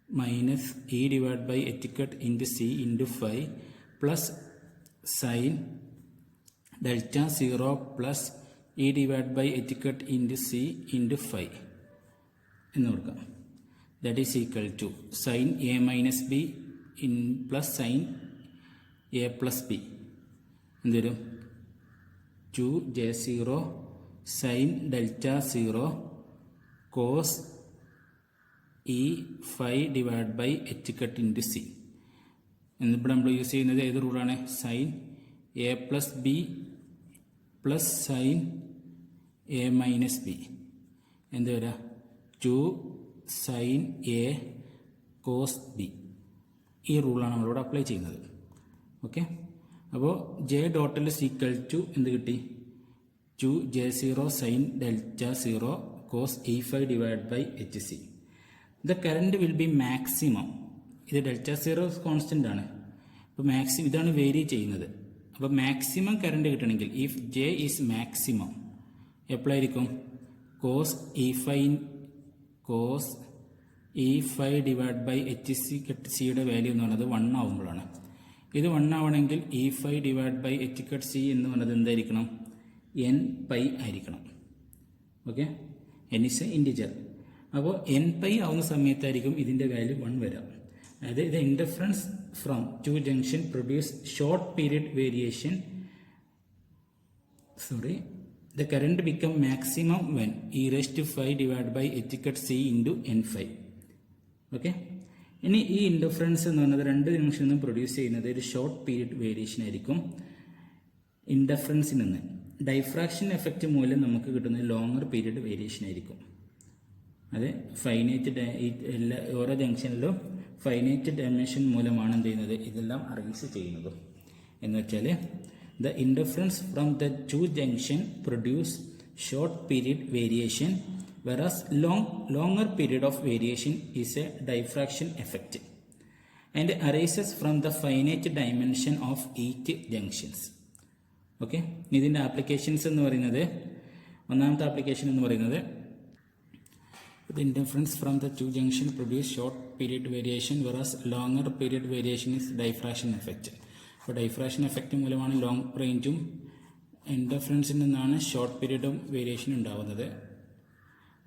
A: minus E divide by H cut into C into phi plus sine delta 0 plus E divide by H cut into C into phi എന്ന് കൊടുക്കാം. That is equal to sine A minus B in plus sine A plus B എന്ത് വരും? 2J0 sine delta 0 cos E phi divide by H cut into C. എന്നിപ്പോൾ നമ്മൾ use ചെയ്യുന്നത് ഏത് റൂളാണ്? Sine A plus B plus sine A minus B എന്ത് വരാം? 2 sine A cos B. ഈ റൂളാണ് നമ്മളിവിടെ അപ്ലൈ ചെയ്യുന്നത്. ഓക്കെ, അപ്പോൾ ജെ ടോട്ടൽ ഈക്വൽ ടു എന്ത് കിട്ടി? 2J0 sine delta 0 cos E phi divide by HC. The current will be maximum. ഇത് delta 0 constant ആണ്. അപ്പോൾ മാക്സിമം ഇതാണ് വേരി ചെയ്യുന്നത്. അപ്പോൾ മാക്സിമം കറണ്ട് കിട്ടണമെങ്കിൽ ഇഫ് ജെ ഈസ് മാക്സിമം എപ്പോഴായിരിക്കും? Cos E phi divide by HC cut സിയുടെ value എന്ന് പറയുന്നത് 1 ആവുമ്പോഴാണ്. ഇത് 1 ആവണമെങ്കിൽ E phi divide by H cut C എന്ന് പറയുന്നത് എന്തായിരിക്കണം? N പൈ ആയിരിക്കണം. Okay, N is A integer. അപ്പോൾ N പൈ ആവുന്ന സമയത്തായിരിക്കും ഇതിൻ്റെ വാല്യൂ 1 വരാം. അതായത് ഇത് indifference from two junction produce short period variation. The current become maximum when e raised to 5 divided by H cut c into n5. Okay, ഇനി ഈ indifference എന്ന് പറയുന്നത് രണ്ട് ജംഗ്ഷനിൽ നിന്നും പ്രൊഡ്യൂസ് ചെയ്യുന്നത് ഒരു ഷോർട്ട് പീരിയഡ് വേരിയേഷൻ ആയിരിക്കും. ഇൻഡിഫറൻസിൽ നിന്ന് ഡൈഫ്രാക്ഷൻ എഫക്റ്റ് മൂലം നമുക്ക് കിട്ടുന്ന ലോങ്ങർ പീരിയഡ് വേരിയേഷൻ ആയിരിക്കും. അത് ഫൈനൈറ്റ് ഓരോ ജംഗ്ഷനിലും ഫൈനൈറ്റ് ഡയമെൻഷൻ മൂലമാണ് എന്ത് ചെയ്യുന്നത്? ഇതെല്ലാം അറേഞ്ച് ചെയ്യുന്നത്. എന്ന് വെച്ചാൽ the interference from the two junction produce short period variation, whereas longer period of variation is a diffraction effect and arises from the finite dimension of each junctions. Okay, ഇതിൻ്റെ applications എന്ന് പറയുന്നത് ഒന്നാമത്തെ application എന്ന് പറയുന്നത് the interference from the two junction produce short period variation, whereas longer period variation is diffraction effect. അപ്പോൾ diffraction effect മൂലമാണ് long റേഞ്ചും ഇൻറ്റർഫറൻസിൽ നിന്നാണ് short പീരീഡും variation ഉണ്ടാകുന്നത്.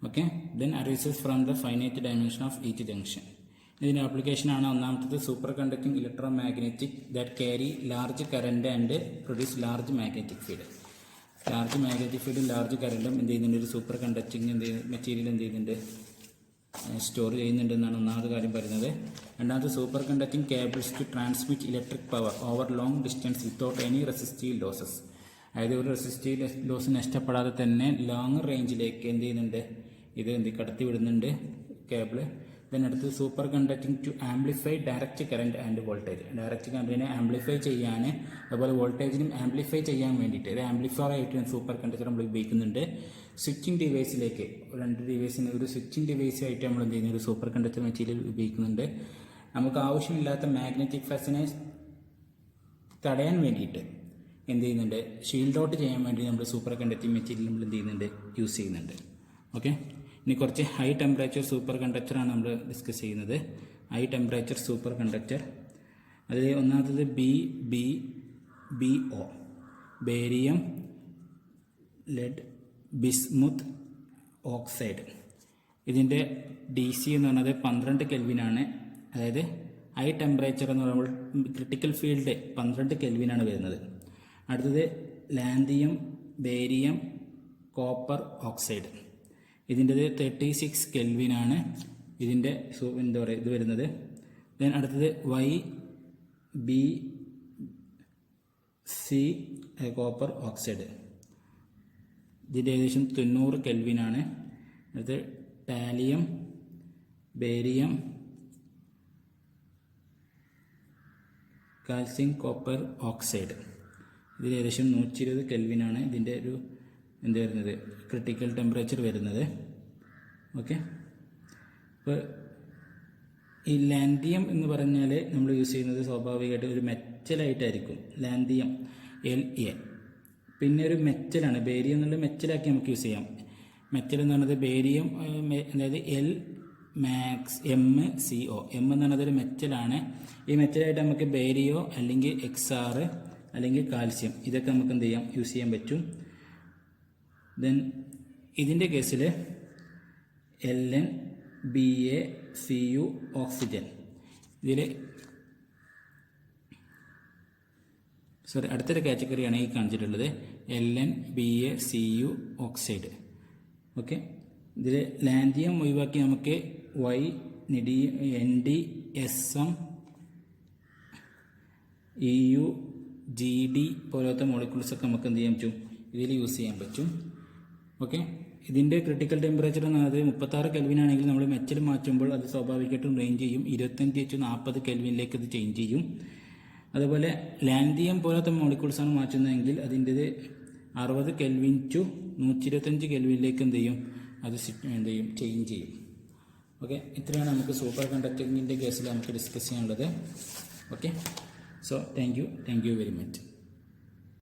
A: Okay, then arises from the finite dimension of each junction. ഇതിൻ്റെ ആപ്ലിക്കേഷനാണ് ഒന്നാമത്തത് super conducting electro magnetic that carry large current and produce large magnetic field. Large magnetic ഫീൽഡും large കറണ്ടും എന്ത് ചെയ്യുന്നുണ്ട്? ഒരു സൂപ്പർ കണ്ടക്ടിങ് മെറ്റീരിയൽ എന്ത് ചെയ്യുന്നുണ്ട്? സ്റ്റോർ ചെയ്യുന്നുണ്ടെന്നാണ് ഒന്നാമത്തെ കാര്യം പറയുന്നത്. രണ്ടാമത്തെ superconducting cables to transmit electric power over long distance without any resistive losses. അതായത് ഒരു റെസിസ്റ്റീവ് ലോസ് നഷ്ടപ്പെടാതെ തന്നെ ലോങ് റേഞ്ചിലേക്ക് എന്ത് ചെയ്യുന്നുണ്ട്, ഇത് കടത്തി വിടുന്നുണ്ട് കേബിൾ. ഇതിനടുത്ത് superconducting to amplify direct current and voltage. Direct കറണ്ടിനെ ആംപ്ലിഫൈ ചെയ്യാൻ, അതുപോലെ വോൾട്ടേജിനും ആംപ്ലിഫൈ ചെയ്യാൻ വേണ്ടിയിട്ട് ഒരു ആംപ്ലിഫയർ ആയിട്ട് സൂപ്പർ കണ്ടക്ടർ നമ്മൾ ഉപയോഗിക്കുന്നുണ്ട്. സ്വിച്ചിങ് ഡിവൈസിലേക്ക്, രണ്ട് ഡിവൈസിന് ഒരു സ്വിച്ചിങ് ഡിവൈസ് ആയിട്ട് നമ്മൾ എന്ത് ചെയ്യുന്നത്, ഒരു സൂപ്പർ കണ്ടക്ടർ മെറ്റീരിയൽ ഉപയോഗിക്കുന്നുണ്ട്. നമുക്ക് ആവശ്യമില്ലാത്ത മാഗ്നറ്റിക് ഫ്ലക്സിനെ തടയാൻ വേണ്ടിയിട്ട് എന്ത് ചെയ്യുന്നുണ്ട്, ഷീൽഡ് ഔട്ട് ചെയ്യാൻ വേണ്ടി നമ്മൾ സൂപ്പർ കണ്ടക്ടിങ് മെറ്റീരിയൽ നമ്മൾ എന്ത് ചെയ്യുന്നുണ്ട്, യൂസ് ചെയ്യുന്നുണ്ട്. ഓക്കെ, ഇനി കുറച്ച് ഹൈ ടെമ്പറേച്ചർ സൂപ്പർ കണ്ടക്ടറാണ് നമ്മൾ ഡിസ്കസ് ചെയ്യുന്നത്. ഹൈ ടെമ്പറേച്ചർ സൂപ്പർ കണ്ടക്ടർ, അതിൽ ഒന്നാമത്തത് BO, ബേരിയം ലെഡ് ബിസ്മുത്ത് ഓക്സൈഡ്. ഇതിൻ്റെ DC എന്ന് പറയുന്നത് 12 കെൽവിനാണ്. അതായത് ഹൈ ടെമ്പറേച്ചർ എന്ന് പറയുമ്പോൾ ക്രിട്ടിക്കൽ ഫീൽഡ് 12 കെൽവിനാണ് വരുന്നത്. അടുത്തത് ലാന്തിയം ബേരിയം കോപ്പർ ഓക്സൈഡ്. ഇതിൻ്റെത് 36 കെൽവിനാണ് ഇതിൻ്റെ എന്താ പറയുക ഇത് വരുന്നത്. ദെൻ അടുത്തത് YBC കോപ്പർ ഓക്സൈഡ്. ഇതിൻ്റെ ഏകദേശം 90 കെൽവിനാണ്. അടുത്ത് thallium barium calcium copper oxide. ഇതിൽ ഏകദേശം 120 കെൽവിനാണ് ഇതിൻ്റെ ഒരു എന്ത് വരുന്നത്, ക്രിട്ടിക്കൽ ടെമ്പറേച്ചർ വരുന്നത്. ഓക്കെ, ഇപ്പോൾ ഈ ലാന്തിയം എന്ന് പറഞ്ഞാൽ നമ്മൾ യൂസ് ചെയ്യുന്നത് സ്വാഭാവികമായിട്ട് ഒരു മെറ്റലായിട്ടായിരിക്കും. ലാന്തിയം LA. പിന്നെ ഒരു മെറ്റലാണ് ബേരിയം എന്നുള്ള മെറ്റലാക്കി നമുക്ക് യൂസ് ചെയ്യാം. മെറ്റൽ എന്ന് പറയുന്നത് ബേരിയം, അതായത് MCO. എന്ന് പറയുന്നത് ഒരു മെറ്റലാണ്. ഈ മെറ്റലായിട്ട് നമുക്ക് ബേരിയോ അല്ലെങ്കിൽ XR അല്ലെങ്കിൽ കാൽസ്യം ഇതൊക്കെ നമുക്ക് എന്ത് ചെയ്യാം, യൂസ് ചെയ്യാൻ പറ്റും. ദെൻ ഇതിൻ്റെ കേസിൽ LnBaCu ഓക്സിജൻ. ഇതിൽ അടുത്തൊരു കാറ്റഗറിയാണ് ഈ കാണിച്ചിട്ടുള്ളത്, LnBaCu ഓക്സൈഡ്. ഓക്കെ, ഇതിൽ ലാന്തിയം ഒഴിവാക്കി നമുക്ക് NdSm EU GD പോലത്തെ മോളിക്യൂൾസൊക്കെ നമുക്ക് എന്ത് ചെയ്യാൻ പറ്റും, ഇതിൽ യൂസ് ചെയ്യാൻ പറ്റും. ഓക്കെ, ഇതിൻ്റെ ക്രിട്ടിക്കൽ ടെമ്പറേച്ചർ എന്ന് പറയുന്നത് 36 കെൽവിനാണെങ്കിൽ നമ്മൾ മെറ്റൽ മാറ്റുമ്പോൾ അത് സ്വാഭാവികമായിട്ടും റേഞ്ച് ചെയ്യും 25-40 കെൽവിനിലേക്ക് ഇത് ചേഞ്ച് ചെയ്യും. അതുപോലെ ലാന്തിയം പോലത്തെ മോളിക്യൂൾസാണ് മാറ്റുന്നതെങ്കിൽ അതിൻ്റെത് 60 കെൽവിൻ ടു 125 കെൽവിനിലേക്ക് എന്ത് ചെയ്യും, അത് എന്ത് ചെയ്യും, ചേഞ്ച് ചെയ്യും. ഓക്കെ, ഇത്രയാണ് നമുക്ക് സൂപ്പർ കണ്ടക്ടിങ്ങിൻ്റെ കേസിൽ നമുക്ക് ഡിസ്കസ് ചെയ്യാനുള്ളത്. Okay, so thank you very much.